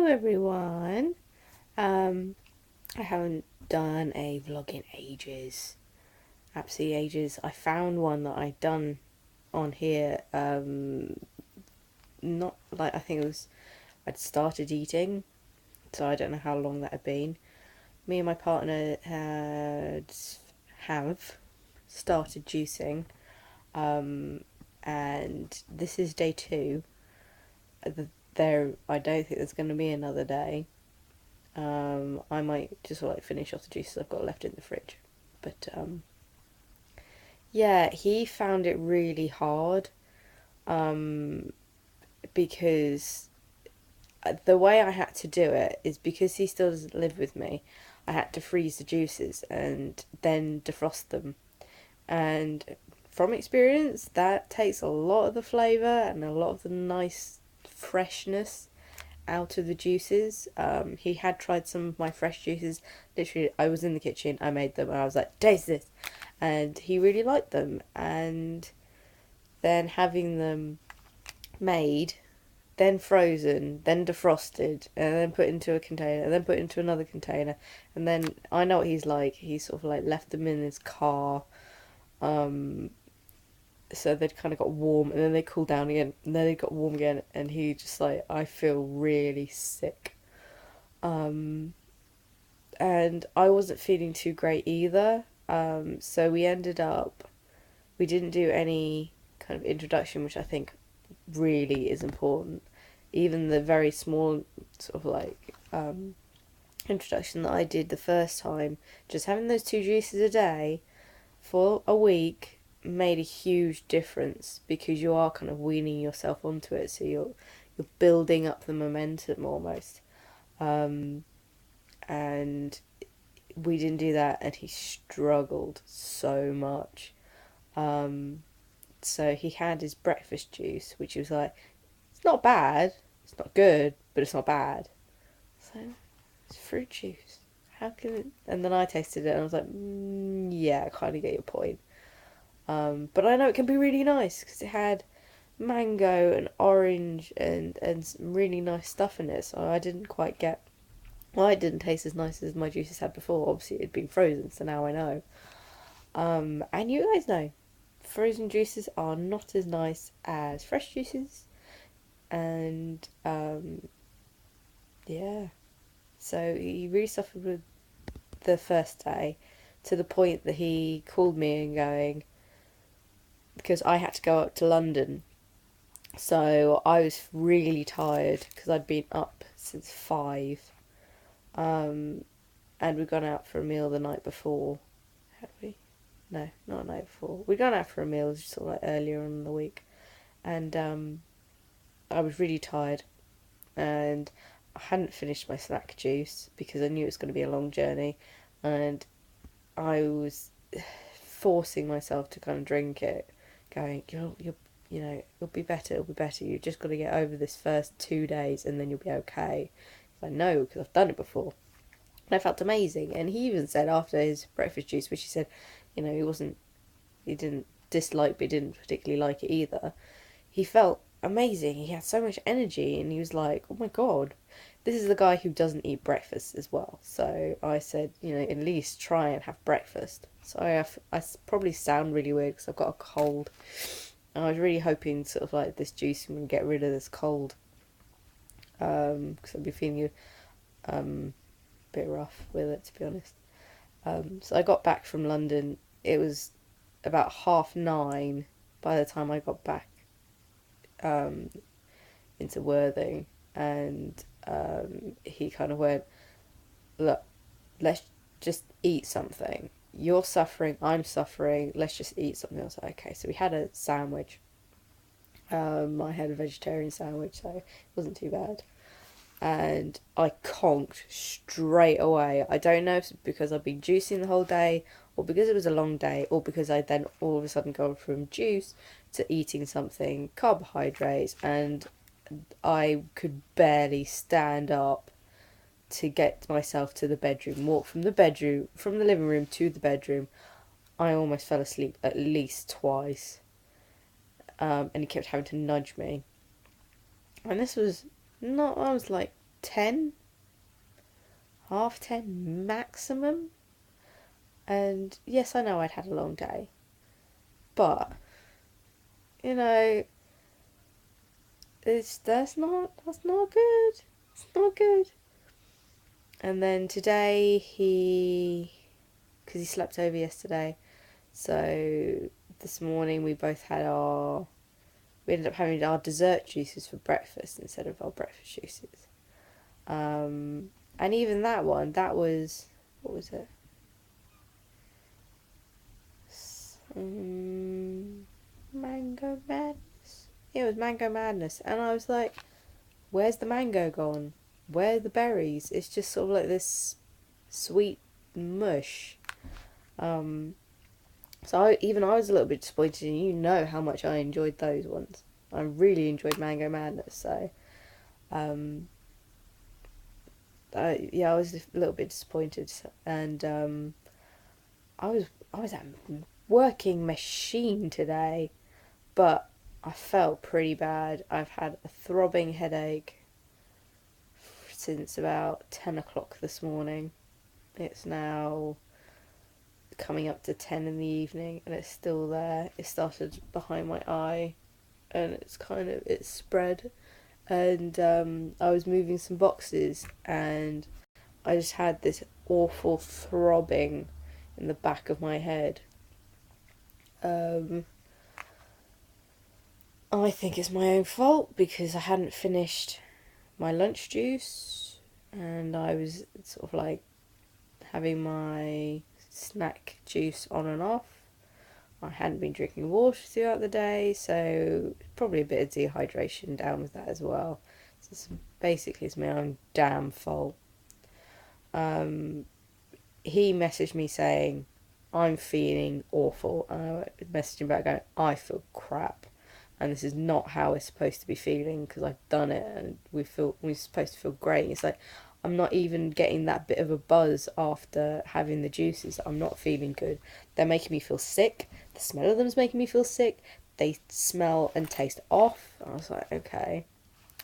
everyone. I haven't done a vlog in ages. Absolutely ages. I found one that I'd done on here. Not like I think it was I'd started eating, so I don't know how long that had been. Me and my partner have started juicing, and this is day two. I don't think there's going to be another day. I might just like finish off the juices I've got left in the fridge. But yeah, he found it really hard um, because the way I had to do it is because he still doesn't live with me. I had to freeze the juices and then defrost them. And from experience, that takes a lot of the flavour and a lot of the nice freshness out of the juices. He had tried some of my fresh juices. Literally, I was in the kitchen, I made them, and I was like, taste this. And he really liked them. And then having them made, then frozen, then defrosted, and then put into a container, and then put into another container. And then I know what he's like. He sort of like left them in his car. So they'd kind of got warm, and then they cooled down again, and then they got warm again, and he just like, I feel really sick. And I wasn't feeling too great either. So we didn't do any kind of introduction, which I think really is important. Even the very small sort of like introduction that I did the first time, just having those two juices a day for a week made a huge difference because you are kind of weaning yourself onto it, so you're building up the momentum almost. And we didn't do that, and he struggled so much. So he had his breakfast juice, which he was like, it's not bad, it's not good, but it's not bad. So it's fruit juice. How can it? And then I tasted it, and I was like, yeah, I kind of get your point. But I know it can be really nice because it had mango and orange and some really nice stuff in it. So I didn't quite get. Well, it didn't taste as nice as my juices had before. Obviously, it had been frozen, so now I know. And you guys know, frozen juices are not as nice as fresh juices. And yeah, so he really suffered with the first day to the point that he called me and going, because I had to go up to London. So I was really tired because I'd been up since 5. And we'd gone out for a meal the night before. Had we? No, not the night before. We'd gone out for a meal just sort of like earlier on in the week. And I was really tired. And I hadn't finished my snack juice because I knew it was going to be a long journey. And I was forcing myself to kind of drink it, going, you'll be better, it'll be better. You've just got to get over this first 2 days and then you'll be okay. I know because I've done it before. And I felt amazing. And he even said after his breakfast juice, which he said, he didn't dislike, but he didn't particularly like it either. He felt amazing. He had so much energy, and he was like, oh my God, this is the guy who doesn't eat breakfast as well. So I said, at least try and have breakfast. So I probably sound really weird because I've got a cold. And I was really hoping sort of like this juice would get rid of this cold. Because I'd be feeling a bit rough with it, to be honest. So I got back from London. It was about 9:30 by the time I got back into Worthing, and he kind of went, look, let's just eat something. You're suffering, I'm suffering, let's just eat something. I was like, okay. So we had a sandwich. I had a vegetarian sandwich, so it wasn't too bad. And I conked straight away. I don't know if it's because I've been juicing the whole day, or because it was a long day, or because I then all of a sudden gone from juice to eating something, carbohydrates, and I could barely stand up to get myself to the bedroom, walk from the living room to the bedroom. I almost fell asleep at least twice. And he kept having to nudge me. And this was not, I was like 10, half 10 maximum. And yes, I know I'd had a long day, but you know, that's not good. It's not good. And then today because he slept over yesterday, so this morning we ended up having our dessert juices for breakfast instead of our breakfast juices. And even that one, that was, what was it? Mango Madness. Yeah, it was Mango Madness, and I was like, "Where's the mango gone? Where are the berries?" It's just sort of like this sweet mush. Um, I was a little bit disappointed, and you know how much I enjoyed those ones. I really enjoyed Mango Madness, so um, yeah, I was a little bit disappointed, and I was a working machine today, but I felt pretty bad. I've had a throbbing headache since about 10 o'clock this morning. It's now coming up to 10 in the evening and it's still there. It started behind my eye and it's spread. And I was moving some boxes and I just had this awful throbbing in the back of my head. I think it's my own fault because I hadn't finished my lunch juice and I was sort of like having my snack juice on and off. I hadn't been drinking water throughout the day, so probably a bit of dehydration down with that as well. So basically, it's my own damn fault. He messaged me saying, "I'm feeling awful," and I messaged him back going, "I feel crap." And this is not how we're supposed to be feeling because I've done it and we're supposed to feel great. It's like I'm not even getting that bit of a buzz after having the juices. I'm not feeling good. They're making me feel sick. The smell of them is making me feel sick. They smell and taste off. I was like, okay.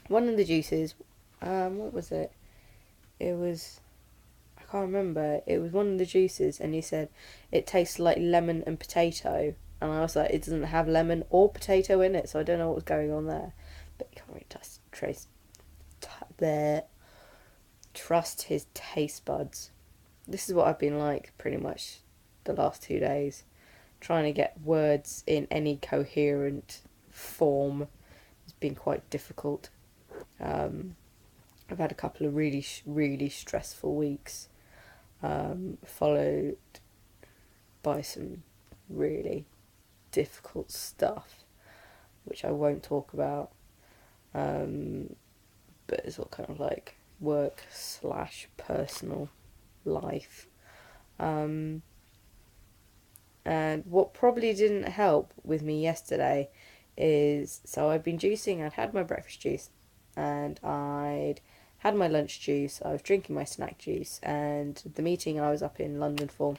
One of the juices, what was it? It was, I can't remember. It was one of the juices, and he said it tastes like lemon and potato. And I was like, it doesn't have lemon or potato in it, so I don't know what was going on there. But you can't really trust his taste buds. This is what I've been like pretty much the last 2 days. Trying to get words in any coherent form has been quite difficult. I've had a couple of really stressful weeks, followed by some really difficult stuff, which I won't talk about. But it's all kind of like work/personal life. And what probably didn't help with me yesterday is so I'd been juicing, I'd had my breakfast juice, and I'd had my lunch juice, I was drinking my snack juice, and the meeting I was up in London for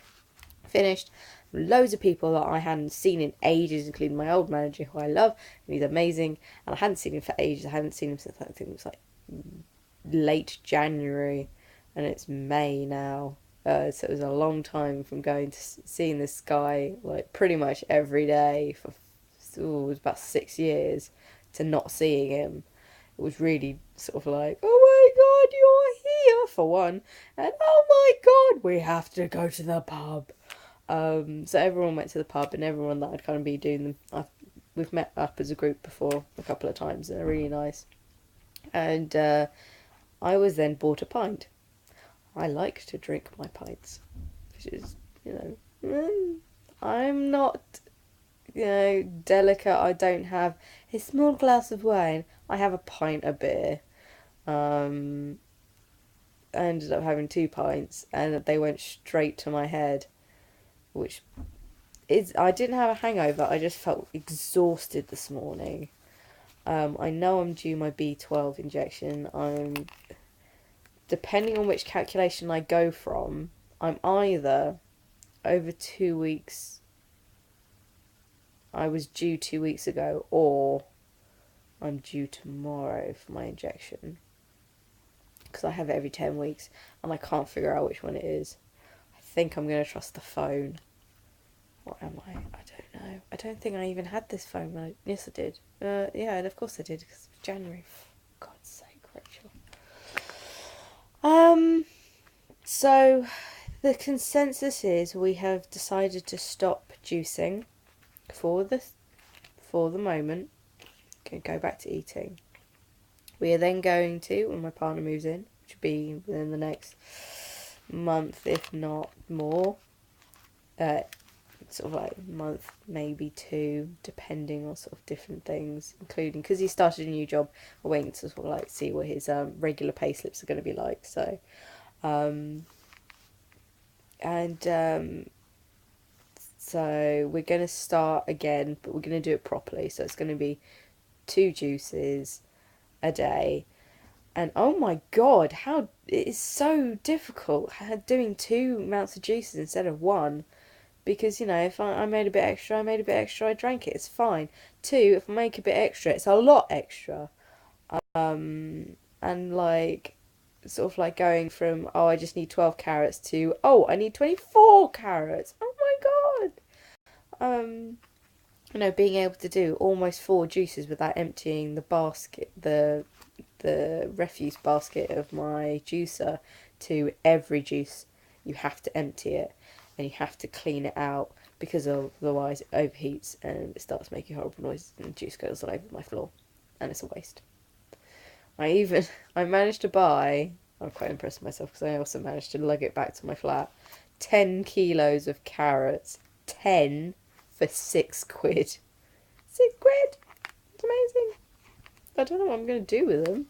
finished. Loads of people that I hadn't seen in ages, including my old manager, who I love, and he's amazing, and I hadn't seen him for ages. I hadn't seen him since I think it was like late January, and it's May now. So it was a long time from going to seeing this guy like pretty much every day for it was about 6 years to not seeing him. It was really sort of like, oh my god, you're here for one, and oh my god, we have to go to the pub. So everyone went to the pub, and everyone that I'd kind of be doing them. We've met up as a group before a couple of times, and they're really nice. And I was then bought a pint. I like to drink my pints, which is, I'm not, delicate. I don't have a small glass of wine. I have a pint of beer. I ended up having 2 pints, and they went straight to my head, which is, I didn't have a hangover. I just felt exhausted this morning. I know I'm due my B12 injection. Depending on which calculation I go from, I'm either over 2 weeks. I was due 2 weeks ago, or I'm due tomorrow for my injection. because I have it every 10 weeks and I can't figure out which one it is. I think I'm going to trust the phone. What am I? I don't know. I don't think I even had this phone when yes, I did. Yeah, and of course I did, because it was January. For God's sake, Rachel. So the consensus is we have decided to stop juicing for the moment. Okay, go back to eating. We are then going to, when my partner moves in, which will be within the next month, if not more, sort of like month, maybe two, depending on sort of different things, including, because he started a new job, we're waiting to sort of like see what his regular pay slips are going to be like. So, so we're going to start again, but we're going to do it properly. So it's going to be 2 juices a day. And oh my god, how it is so difficult doing 2 amounts of juices instead of 1. Because, you know, if I made a bit extra, I drank it, it's fine. 2, if I make a bit extra, it's a lot extra. And like, sort of like going from, oh, I just need 12 carrots to, oh, I need 24 carrots. Oh my god. You know, being able to do almost 4 juices without emptying the basket, the refuse basket of my juicer, to every juice you have to empty it and you have to clean it out, because otherwise it overheats and it starts making horrible noises and the juice goes all over my floor and it's a waste. I managed to buy, I'm quite impressed with myself because I also managed to lug it back to my flat, 10 kilos of carrots. 10 for £6. £6! It's amazing. I don't know what I'm going to do with them.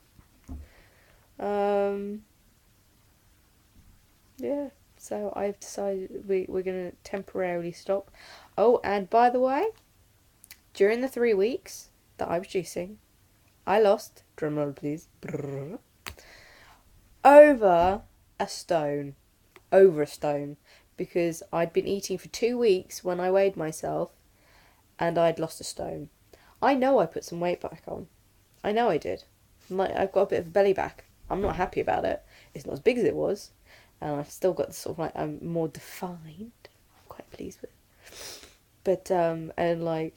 Yeah, so I've decided we're going to temporarily stop. Oh, and by the way, during the 3 weeks that I was juicing, I lost, drumroll please, over a stone. Over a stone. Because I'd been eating for 2 weeks when I weighed myself, and I'd lost a stone. I know I put some weight back on. I know I did. I've got a bit of a belly back. I'm not happy about it. It's not as big as it was. And I've still got the sort of like, I'm more defined. I'm quite pleased with it. But, and like,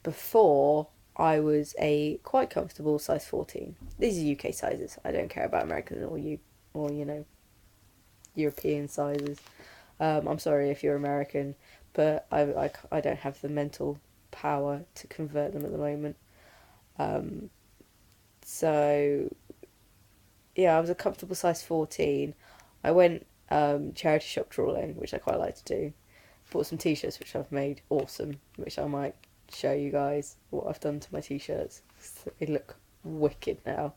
before, I was a quite comfortable size 14. These are UK sizes. I don't care about American or you know, European sizes. I'm sorry if you're American, but I don't have the mental power to convert them at the moment. So, yeah, I was a comfortable size 14. I went charity shop trawling, which I quite like to do. Bought some t-shirts, which I've made awesome, which I might show you guys what I've done to my t-shirts. They look wicked now.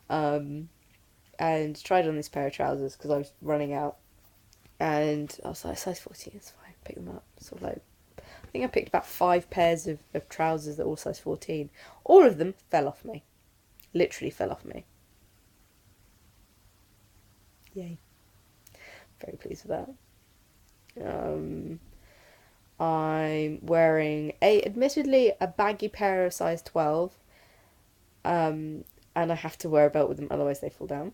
And tried on this pair of trousers because I was running out. And I was like, size 14 is fine, pick them up. Sort of like, I think I picked about 5 pairs of trousers that were all size 14. All of them fell off me. Literally fell off me. Yay. Very pleased with that. I'm wearing admittedly a baggy pair of size 12. And I have to wear a belt with them, otherwise they fall down.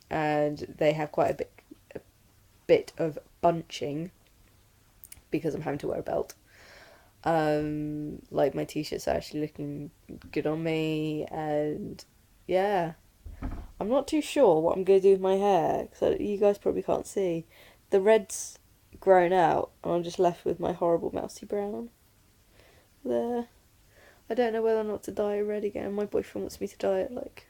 And they have quite a bit of bunching because I'm having to wear a belt. Like, my t-shirts are actually looking good on me, and yeah, I'm not too sure what I'm going to do with my hair, because you guys probably can't see. The red's grown out, and I'm just left with my horrible mousy brown there. I don't know whether or not to dye it red again. My boyfriend wants me to dye it like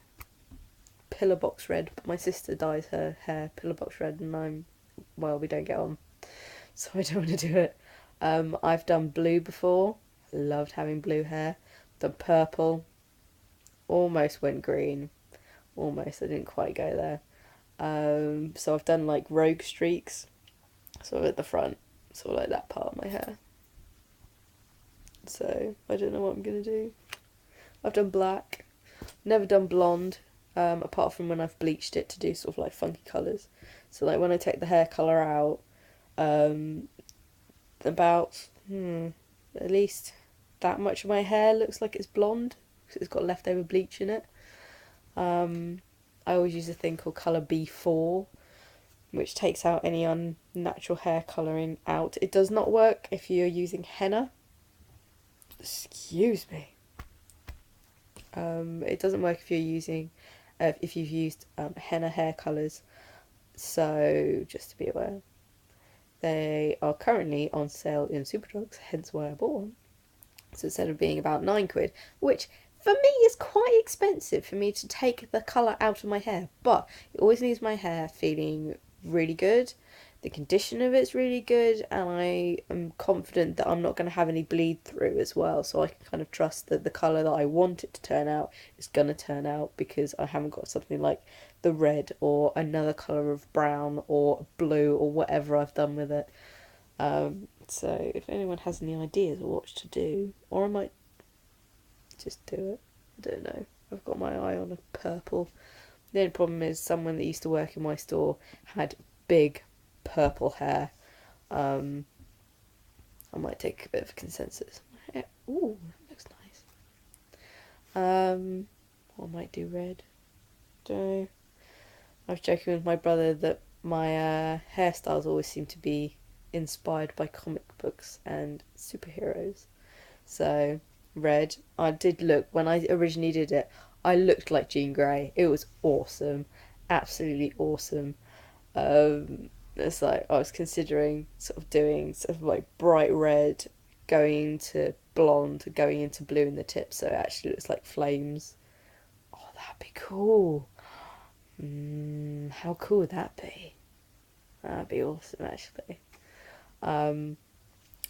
pillar box red, but my sister dyes her hair pillar box red, and we don't get on, so I don't want to do it. I've done blue before. I loved having blue hair. Done purple. Almost went green. Almost. I didn't quite go there. So I've done like rogue streaks, sort of at the front, sort of like that part of my hair. So I don't know what I'm gonna do. I've done black. Never done blonde. Apart from when I've bleached it to do sort of like funky colours. So like when I take the hair colour out, about at least that much of my hair looks like it's blonde because it's got leftover bleach in it. I always use a thing called Colour B4, which takes out any unnatural hair colouring out. It does not work if you're using henna. Excuse me. It doesn't work if you're using, if you've used henna hair colours. So just to be aware, they are currently on sale in Superdrugs, hence why I bought one. So instead of being about £9, which for me is quite expensive for me to take the colour out of my hair, but it always leaves my hair feeling really good. The condition of it's really good, and I am confident that I'm not going to have any bleed through as well, so I can kind of trust that the colour that I want it to turn out is going to turn out, because I haven't got something like the red or another colour of brown or blue or whatever I've done with it. So if anyone has any ideas of what to do, or I might just do it, I don't know. I've got my eye on a purple. The only problem is someone that used to work in my store had big purple hair. I might take a bit of a consensus. Ooh, that looks nice. I might do red. Don't know. I was joking with my brother that my hairstyles always seem to be inspired by comic books and superheroes. So red. I did look, when I originally did it, I looked like Jean Grey. It was awesome, absolutely awesome. It's like I was considering sort of doing sort of like bright red, going into blonde, going into blue in the tips, so it actually looks like flames. Oh, that'd be cool. How cool would that be? That'd be awesome, actually. I've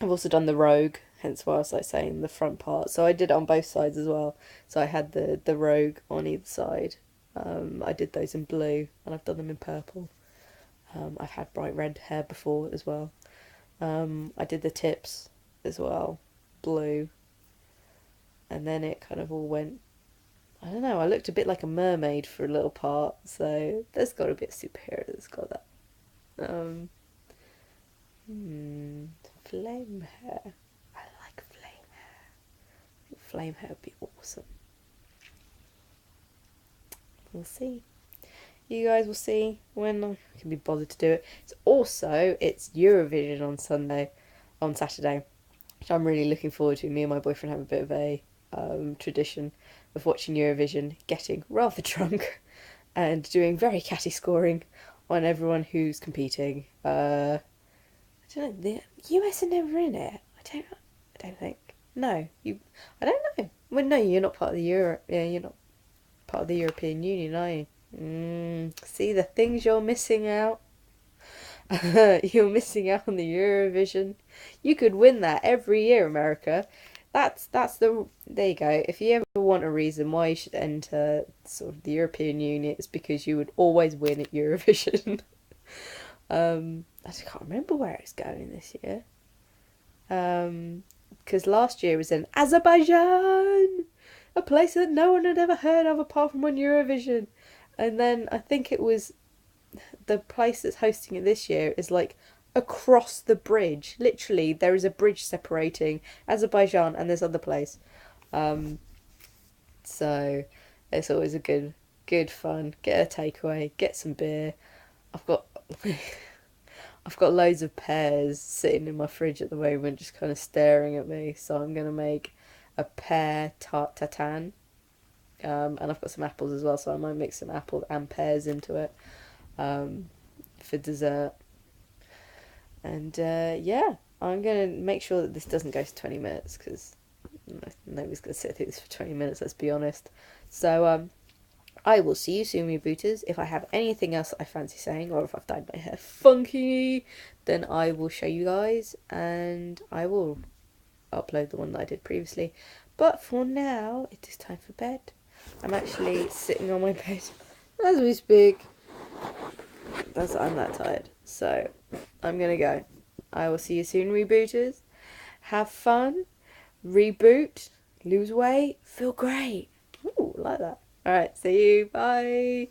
also done the rogue, hence why I was like saying the front part. So I did it on both sides as well. So I had the rogue on either side. I did those in blue, and I've done them in purple. I've had bright red hair before as well. I did the tips as well, blue. And then it kind of all went, I don't know, I looked a bit like a mermaid for a little part. So there's got to be a superhero that's got that. Flame hair. I like flame hair. I think flame hair would be awesome. We'll see. You guys will see when I can be bothered to do it. It's Eurovision on Saturday, which I'm really looking forward to. Me and my boyfriend have a bit of a tradition of watching Eurovision, getting rather drunk, and doing very catty scoring on everyone who's competing. I don't know. The US are never in it. I don't think. No, I don't know. Well, no, you're not part of the Europe. Yeah, you're not part of the European Union, are you? See the things you're missing out. You're missing out on the Eurovision. You could win that every year, America. There you go. If you ever want a reason why you should enter sort of the European Union, it's because you would always win at Eurovision. I just can't remember where it's going this year. Because last year it was in Azerbaijan, a place that no one had ever heard of apart from on Eurovision. And then I think it was the place that's hosting it this year is like across the bridge. Literally, there is a bridge separating Azerbaijan and this other place. So it's always a good fun. Get a takeaway, get some beer. I've got I've got loads of pears sitting in my fridge at the moment, just kind of staring at me. So I'm gonna make a pear tart tatin. And I've got some apples as well, so I might mix some apples and pears into it for dessert. And yeah, I'm going to make sure that this doesn't go to 20 minutes, because nobody's going to sit through this for 20 minutes, let's be honest. So I will see you soon, rebooters. If I have anything else I fancy saying, or if I've dyed my hair funky, then I will show you guys, and I will upload the one that I did previously. But for now, it is time for bed. I'm actually sitting on my bed as we speak. I'm that tired. So I'm gonna go. I will see you soon, rebooters. Have fun. Reboot. Lose weight. Feel great. Ooh, like that. Alright, see you. Bye.